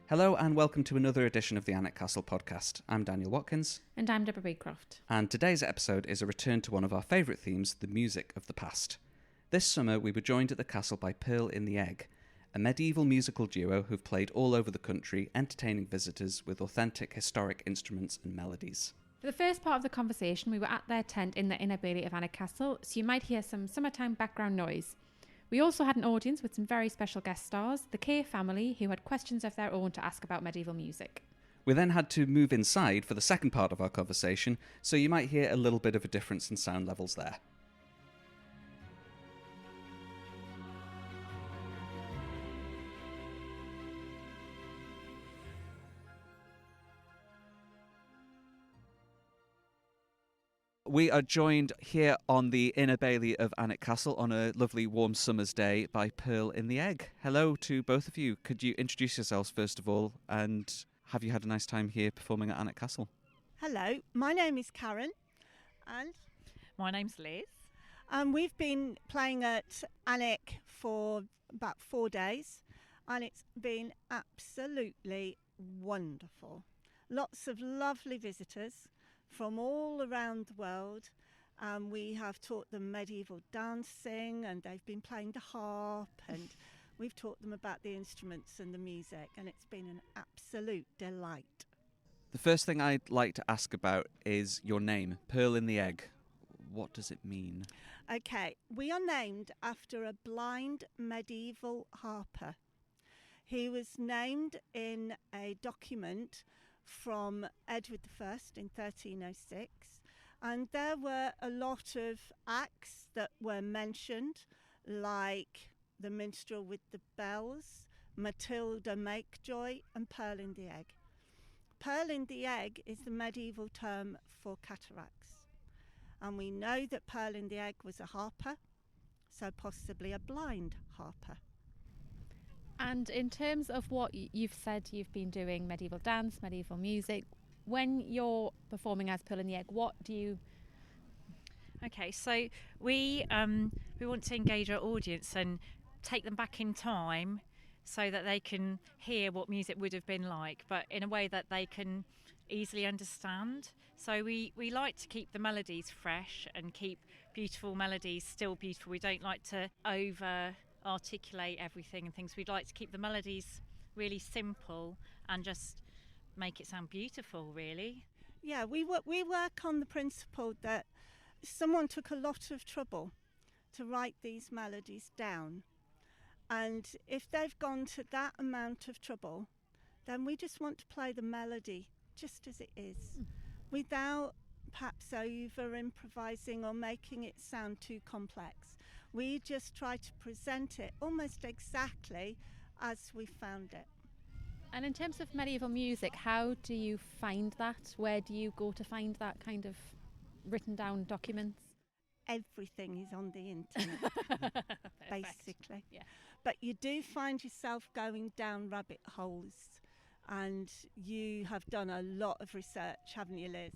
Hello and welcome to another edition of the Alnwick Castle podcast. I'm Daniel Watkins. And I'm Deborah Beecroft. And today's episode is a return to one of our favourite themes, the music of the past. This summer we were joined at the castle by Pearl in the Egg, a medieval musical duo who've played all over the country, entertaining visitors with authentic historic instruments and melodies. For the first part of the conversation, we were at their tent in the inner bailey of Alnwick Castle, so you might hear some summertime background noise. We also had an audience with some very special guest stars, the Kaye family, who had questions of their own to ask about medieval music. We then had to move inside for the second part of our conversation, so you might hear a little bit of a difference in sound levels there. We are joined here on the inner bailey of Alnwick Castle on a lovely warm summer's day by Pearl in the Egg. Hello to both of you. Could you introduce yourselves first of all, and have you had a nice time here performing at Alnwick Castle? Hello, my name is Karen and my name's Liz. We've been playing at Alnwick for about 4 days and it's been absolutely wonderful. Lots of lovely visitors from all around the world. We have taught them medieval dancing and they've been playing the harp, and we've taught them about the instruments and the music, and it's been an absolute delight. The first thing I'd like to ask about is your name, Pearl in the Egg. What does it mean? Okay, we are named after a blind medieval harper. He was named in a document from Edward I in 1306, and there were a lot of acts that were mentioned, like the Minstrel with the Bells, Matilda Makejoy, and Pearl in the Egg. Pearl in the Egg is the medieval term for cataracts, and we know that Pearl in the Egg was a harper, so possibly a blind harper. And in terms of what you've said, you've been doing medieval dance, medieval music. When you're performing as Pearl in the Egg, what do you... Okay, so we want to engage our audience and take them back in time so that they can hear what music would have been like, but in a way that they can easily understand. So we like to keep the melodies fresh and keep beautiful melodies still beautiful. We don't like to articulate everything and things. We'd like to keep the melodies really simple and just make it sound beautiful, really. Yeah, we work on the principle that someone took a lot of trouble to write these melodies down, and if they've gone to that amount of trouble, then we just want to play the melody just as it is, without perhaps over improvising or making it sound too complex. We just try to present it almost exactly as we found it. And in terms of medieval music, how do you find that? Where do you go to find that kind of written down documents? Everything is on the internet, basically. Yeah. But you do find yourself going down rabbit holes, and you have done a lot of research, haven't you, Liz?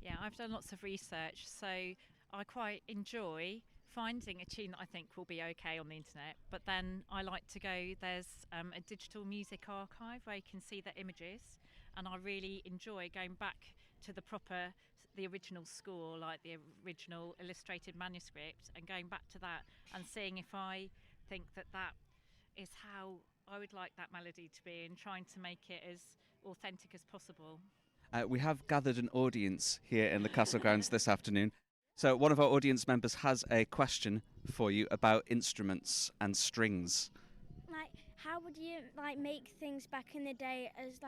Yeah, I've done lots of research, so I quite enjoy finding a tune that I think will be okay on the internet, but then I like to go, there's a digital music archive where you can see the images, and I really enjoy going back to the original score, like the original illustrated manuscript, and going back to that and seeing if I think that is how I would like that melody to be, and trying to make it as authentic as possible. We have gathered an audience here in the castle grounds this afternoon. So one of our audience members has a question for you about instruments and strings. Like, how would you make things back in the day as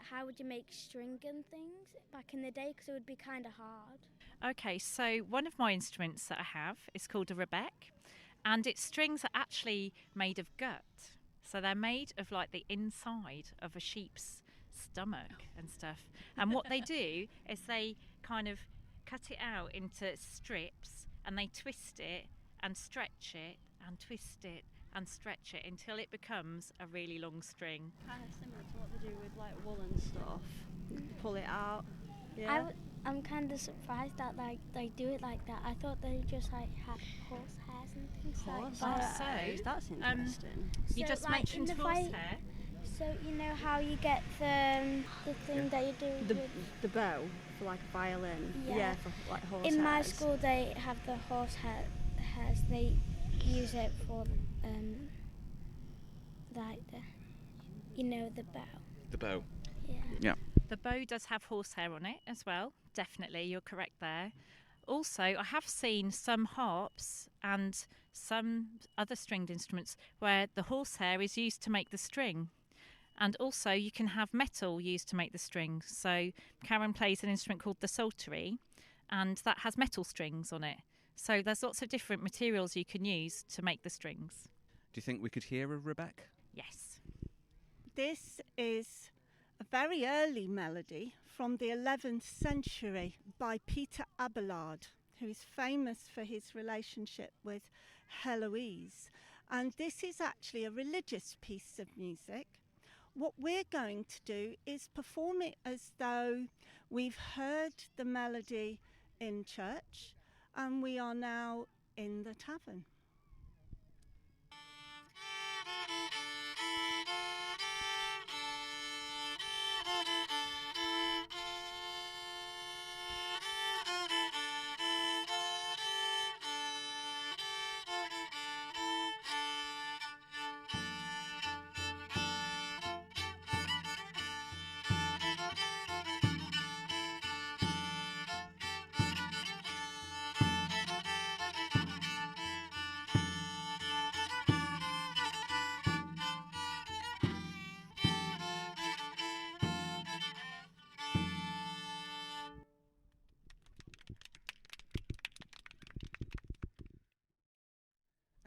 how would you make string and things back in the day? Because it would be kind of hard. Okay, so one of my instruments that I have is called a rebec, and its strings are actually made of gut. So they're made of like the inside of a sheep's stomach and stuff. And what they do is they kind of cut it out into strips, and they twist it and stretch it and twist it and stretch it until it becomes a really long string. Kind of similar to what they do with like wool and stuff. Pull it out. Yeah. I'm kind of surprised that they do it like that. I thought they just had horse hairs and things like that. So That's interesting. you So, just like, mentioned in the horsehair. So you know how you get the thing that you do The bow for like a violin. Yeah. For like horse In my hairs. school they have the horse hairs. They use it for like the bow. The bow. Yeah. Yeah. The bow does have horsehair on it as well. Definitely, you're correct there. Also, I have seen some harps and some other stringed instruments where the horsehair is used to make the string. And also, you can have metal used to make the strings. So, Karen plays an instrument called the psaltery, and that has metal strings on it. So, there's lots of different materials you can use to make the strings. Do you think we could hear a rebec? Yes. This is a very early melody from the 11th century by Peter Abelard, who is famous for his relationship with Heloise. And this is actually a religious piece of music. What we're going to do is perform it as though we've heard the melody in church and we are now in the tavern.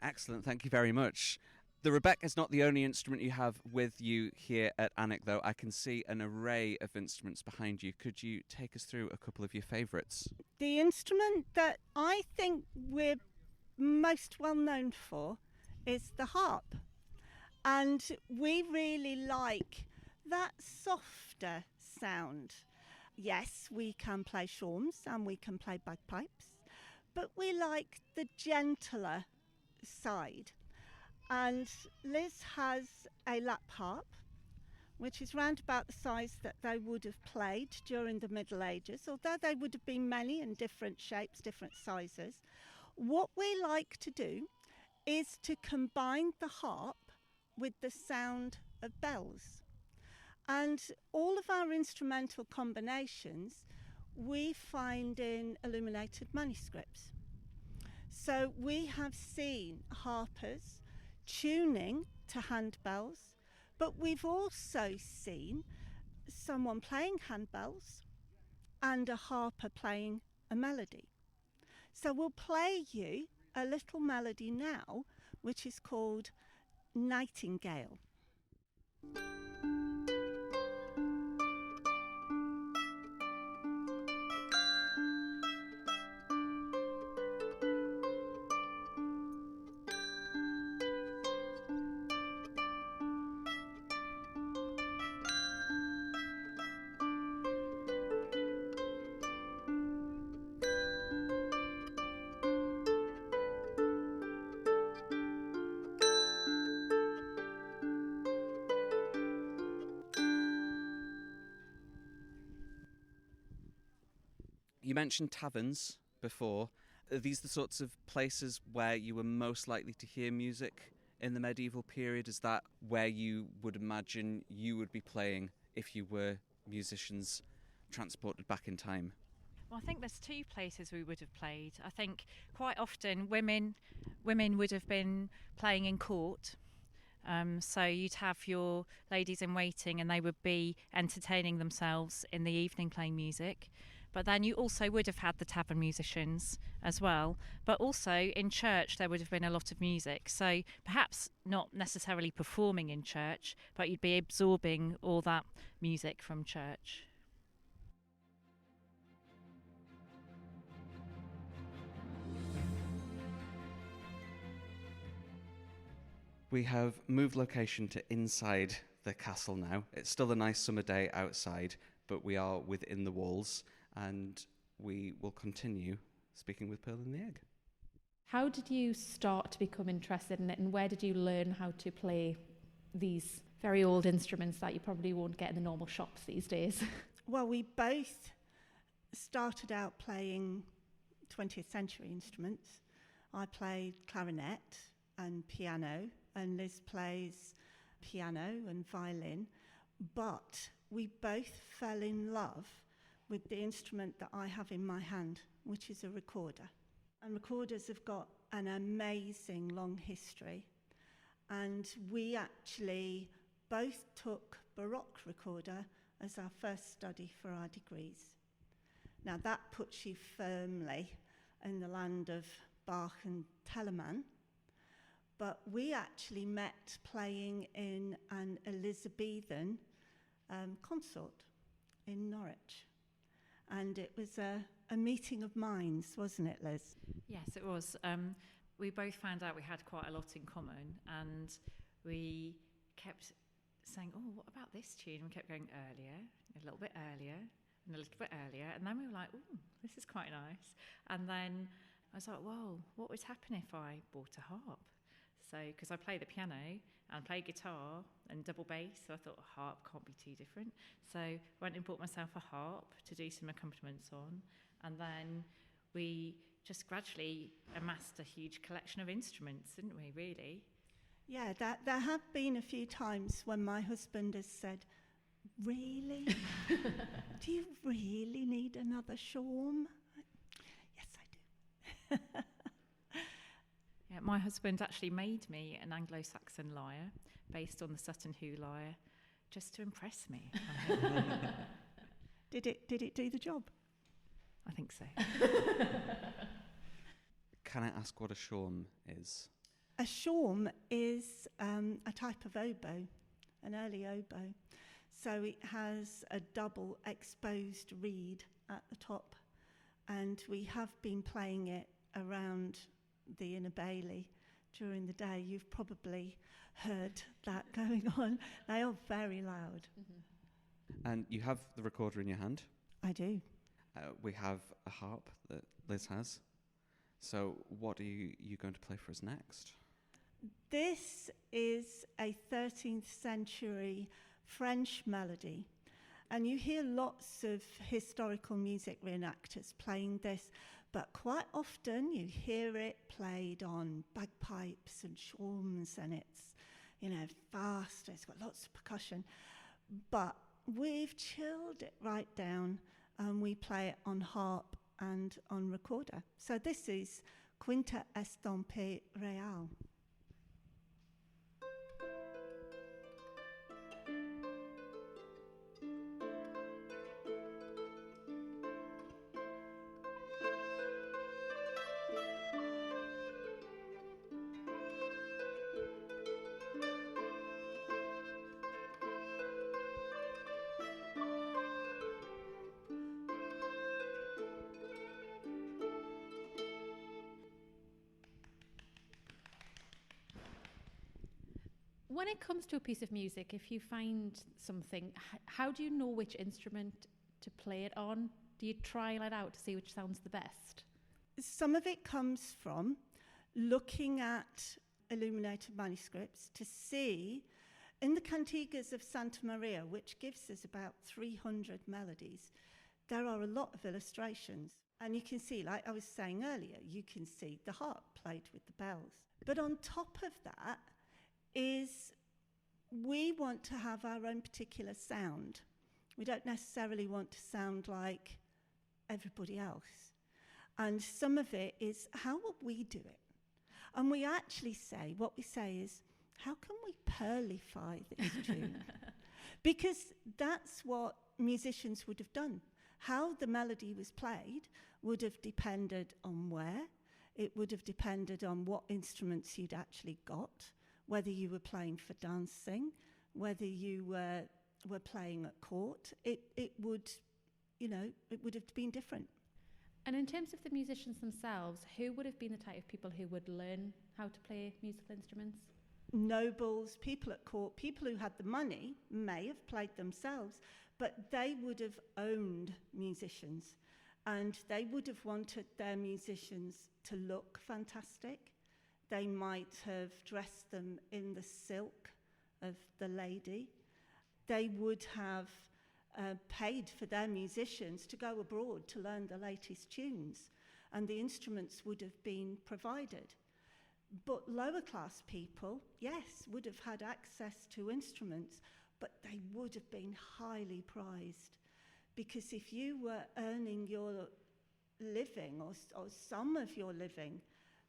Excellent, thank you very much. The rebec is not the only instrument you have with you here at Alnwick, though. I can see an array of instruments behind you. Could you take us through a couple of your favourites? The instrument that I think we're most well known for is the harp. And we really like that softer sound. Yes, we can play shawms and we can play bagpipes, but we like the gentler side. And Liz has a lap harp, which is round about the size that they would have played during the Middle Ages, although they would have been many in different shapes, different sizes. What we like to do is to combine the harp with the sound of bells. And all of our instrumental combinations we find in illuminated manuscripts. So we have seen harpers tuning to handbells, but we've also seen someone playing handbells and a harper playing a melody. So we'll play you a little melody now, which is called Nightingale. You mentioned taverns before. Are these the sorts of places where you were most likely to hear music in the medieval period? Is that where you would imagine you would be playing if you were musicians transported back in time? Well, I think there's two places we would have played. I think quite often women would have been playing in court. So you'd have your ladies in waiting and they would be entertaining themselves in the evening playing music. But then you also would have had the tavern musicians as well. But also in church there would have been a lot of music. So perhaps not necessarily performing in church, but you'd be absorbing all that music from church. We have moved location to inside the castle now. It's still a nice summer day outside, but we are within the walls, and we will continue speaking with Pearl in the Egg. How did you start to become interested in it, and where did you learn how to play these very old instruments that you probably won't get in the normal shops these days. Well, we both started out playing 20th century instruments. I played clarinet and piano, and Liz plays piano and violin, but we both fell in love with the instrument that I have in my hand, which is a recorder. And recorders have got an amazing long history, and we actually both took Baroque recorder as our first study for our degrees. Now that puts you firmly in the land of Bach and Telemann, but we actually met playing in an Elizabethan consort in Norwich. And it was a meeting of minds, wasn't it, Liz? Yes, it was. We both found out we had quite a lot in common, and we kept saying, oh, what about this tune? And we kept going earlier, a little bit earlier, and a little bit earlier. And then we were like, oh, this is quite nice. And then I was like, whoa, what would happen if I bought a harp? So, because I play the piano and play guitar and double bass, so I thought a harp can't be too different. So I went and bought myself a harp to do some accompaniments on, and then we just gradually amassed a huge collection of instruments, didn't we, really? Yeah, there have been a few times when my husband has said, really? Do you really need another shawm? Yes, I do. Yeah, my husband actually made me an Anglo-Saxon lyre based on the Sutton Hoo lyre, just to impress me. Did it do the job? I think so. Can I ask what a shawm is? A shawm is a type of oboe, an early oboe. So it has a double exposed reed at the top, and we have been playing it around the Inner Bailey during the day. You've probably heard that going on. They are very loud. Mm-hmm. And you have the recorder in your hand. I do. We have a harp that Liz has. So what are you going to play for us next? This is a 13th century French melody, and you hear lots of historical music reenactors playing this, but quite often you hear it played on bagpipes and shawms, and it's, fast, it's got lots of percussion, but we've chilled it right down, and we play it on harp and on recorder. So this is Quinta Estampée Real. When it comes to a piece of music, if you find something, how do you know which instrument to play it on? Do you trial it out to see which sounds the best? Some of it comes from looking at illuminated manuscripts to see, in the Cantigas of Santa Maria, which gives us about 300 melodies, there are a lot of illustrations. And you can see, like I was saying earlier, you can see the harp played with the bells. But on top of that is we want to have our own particular sound. We don't necessarily want to sound like everybody else. And some of it is, how would we do it? And we actually say, what we say is, how can we pearlify this tune? Because that's what musicians would have done. How the melody was played would have depended on where. It would have depended on what instruments you'd actually got, whether you were playing for dancing, whether you were playing at court. It would have been different. And in terms of the musicians themselves, who would have been the type of people who would learn how to play musical instruments? Nobles, people at court, people who had the money may have played themselves, but they would have owned musicians, and they would have wanted their musicians to look fantastic. They might have dressed them in the silk of the lady. They would have paid for their musicians to go abroad to learn the latest tunes, and the instruments would have been provided. But lower class people, yes, would have had access to instruments, but they would have been highly prized. Because if you were earning your living or some of your living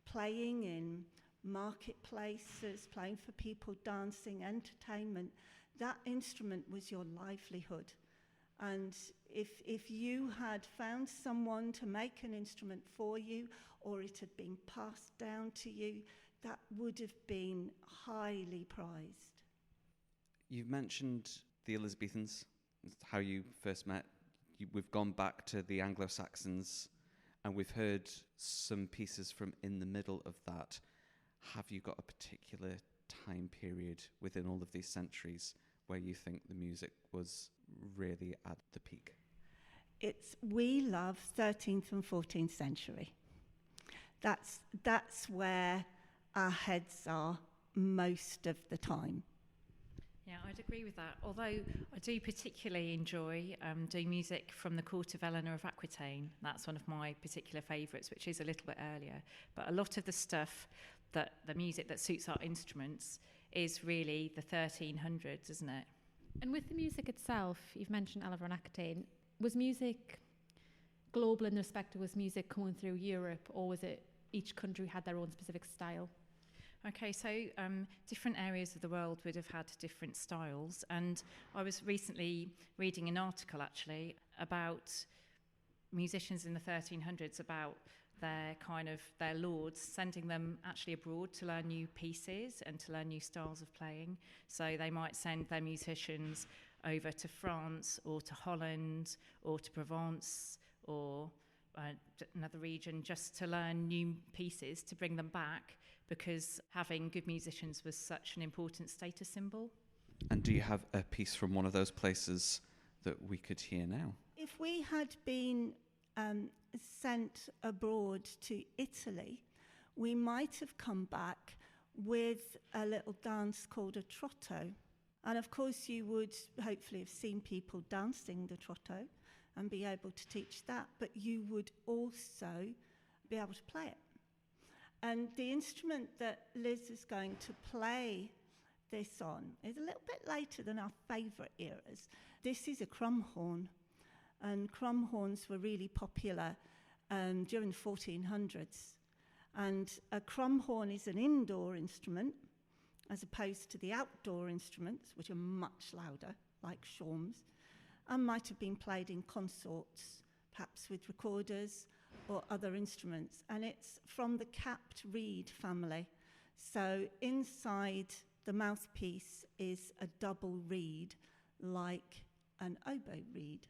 playing in marketplaces, playing for people, dancing, entertainment, that instrument was your livelihood. And if you had found someone to make an instrument for you, or it had been passed down to you, that would have been highly prized. You've mentioned the Elizabethans, how you first met. We've gone back to the Anglo-Saxons, and we've heard some pieces from in the middle of that. Have you got a particular time period within all of these centuries where you think the music was really at the peak? We love 13th and 14th century. That's where our heads are most of the time. Yeah, I'd agree with that. Although I do particularly enjoy doing music from the court of Eleanor of Aquitaine. That's one of my particular favourites, which is a little bit earlier. But a lot of the stuff, the music that suits our instruments, is really the 1300s, isn't it? And with the music itself, you've mentioned Eleanor of Aquitaine. Was music global in respect to, was music coming through Europe, or was it each country had their own specific style? Okay, so different areas of the world would have had different styles, and I was recently reading an article actually about musicians in the 1300s, about their lords sending them actually abroad to learn new pieces and to learn new styles of playing. So they might send their musicians over to France or to Holland or to Provence or another region just to learn new pieces to bring them back, because having good musicians was such an important status symbol. And do you have a piece from one of those places that we could hear now? If we had been sent abroad to Italy, we might have come back with a little dance called a trotto. And of course you would hopefully have seen people dancing the trotto and be able to teach that, but you would also be able to play it. And the instrument that Liz is going to play this on is a little bit later than our favourite eras. This is a crumhorn, and crumhorns were really popular during the 1400s. And a crumhorn is an indoor instrument, as opposed to the outdoor instruments, which are much louder, like shawms, and might have been played in consorts, perhaps with recorders or other instruments. And it's from the capped reed family. So inside the mouthpiece is a double reed, like an oboe reed.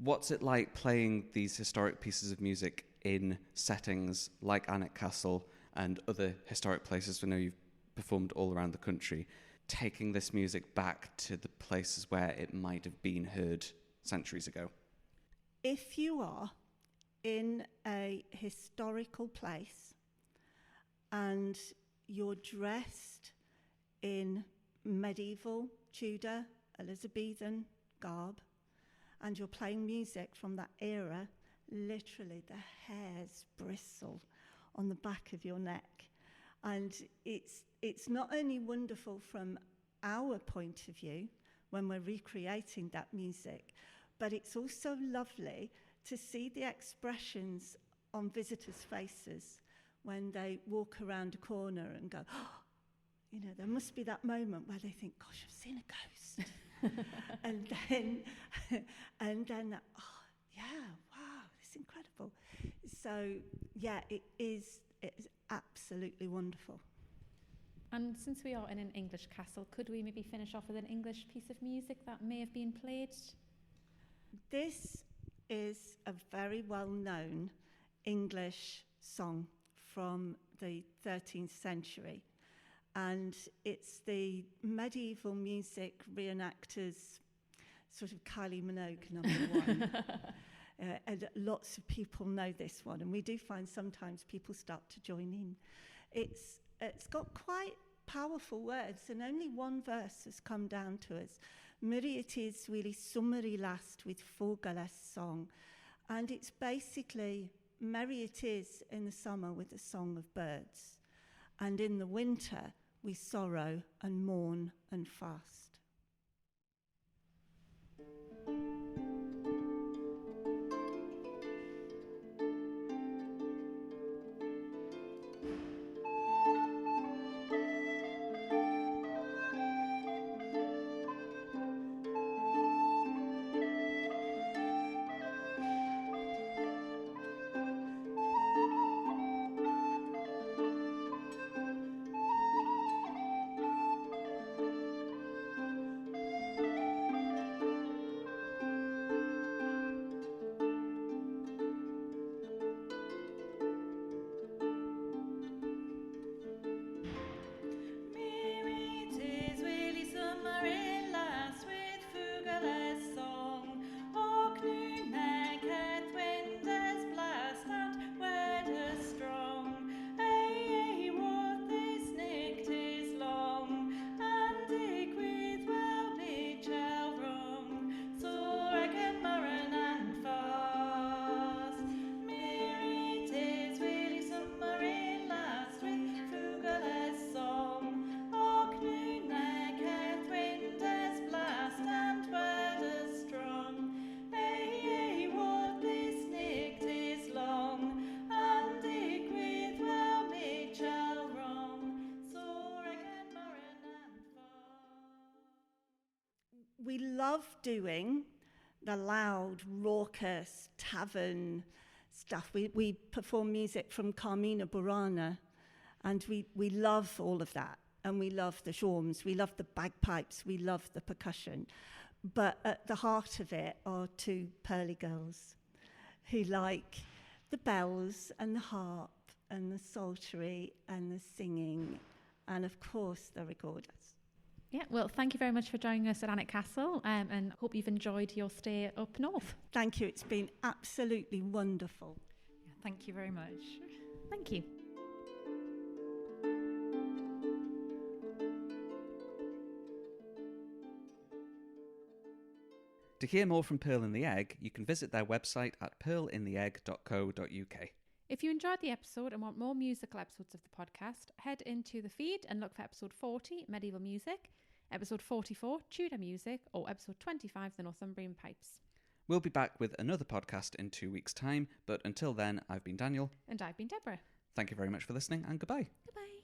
What's it like playing these historic pieces of music in settings like Alnwick Castle and other historic places? We know you've performed all around the country, taking this music back to the places where it might have been heard centuries ago. If you are in a historical place and you're dressed in medieval, Tudor, Elizabethan garb, and you're playing music from that era, literally the hairs bristle on the back of your neck. And it's not only wonderful from our point of view when we're recreating that music, but it's also lovely to see the expressions on visitors' faces when they walk around a corner and go, oh, there must be that moment where they think, gosh, I've seen a ghost. and then, oh, yeah, wow, it's incredible. So, yeah, it's absolutely wonderful. And since we are in an English castle, could we maybe finish off with an English piece of music that may have been played? This is a very well-known English song from the 13th century, and it's the medieval music reenactors, sort of Kylie Minogue #1. And lots of people know this one, and we do find sometimes people start to join in. It's got quite powerful words, and only one verse has come down to us. Murray it is really summery last with fogalas song, and it's basically merry it is in the summer with a song of birds, and in the winter we sorrow and mourn and fast. We love doing the loud, raucous tavern stuff. We perform music from Carmina Burana, and we love all of that. And we love the shawms, we love the bagpipes, we love the percussion. But at the heart of it are two pearly girls who like the bells and the harp and the psaltery and the singing and, of course, the recorders. Yeah, well, thank you very much for joining us at Alnwick Castle, and hope you've enjoyed your stay up north. Thank you. It's been absolutely wonderful. Yeah, thank you very much. Thank you. To hear more from Pearl in the Egg, you can visit their website at pearlintheegg.co.uk. If you enjoyed the episode and want more musical episodes of the podcast, head into the feed and look for episode 40, Medieval Music, episode 44, Tudor Music, or episode 25, The Northumbrian Pipes. We'll be back with another podcast in 2 weeks' time, but until then, I've been Daniel. And I've been Deborah. Thank you very much for listening, and goodbye. Goodbye.